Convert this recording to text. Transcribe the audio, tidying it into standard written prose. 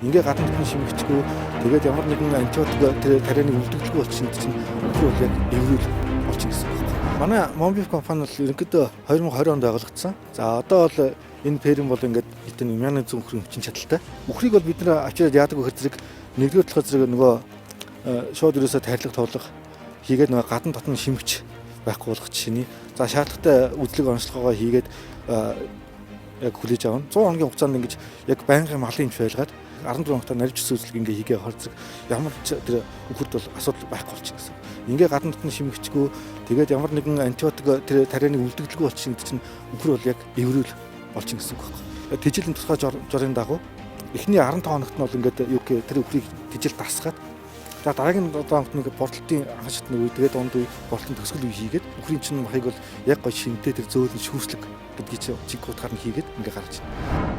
Ингээ гадна дотны шимэгчгүй тэгээд ямар нэгэн антибиотик тэр тарианы үлдэгдэлгүй болчихсон чинь өхөр бол яг эврүүл болчих гэсэн үг байна. Манай Monbeef компани бол ерөнхийдөө 2020 онд байгуулагдсан. За одоо бол энэ ферм бол ингээд хэдэн 1100 өхрийн хүчин чадалтай. Өхрийг бол бид нэр авчираад яадаг вэ гэхээр нэгдүгээр талхаа зэрэг нөгөө шууд ерөөсө тайлах тоолох хийгээд нөгөө гадна дотны шимэгч байхгүй болгох жишээний. За шаардлагатай үзлэг онцлогоогоо хийгээд яг хүлээж авна. 100 хоногийн хугацаанд ингэж яг байнгын малын имч байлгаад 14 хоногт нарийнч үзлэг ингээ хийгээ хорцог ямар ч тэр өхөрд бол асуудал байхгүй болчих гэсэн. Ингээ гадна дотны шимэгчгүй тэгээд ямар нэгэн антибиотик тэр тарианы үлдэгдэлгүй болчихсон гэдэг чинь өхөр бол яг эврүүл болчих гэсэн үг байна. Тэжээлийн тусгай жорын дагуу эхний 15 хоногт нь бол ингээд юу гэх тэр өхрийг тэжээл дасгаад за дараагийн хоногт нэг борлтын анх шатны үе тэгээд онд үе борлтын төгсгөл үе хийгээд өхрийн чинь махыг бол яг гой шинтэй тэр зөөлөн шүүслэг гэдгийг чиг утгаар нь хийгээд ингээ гаргаж байна.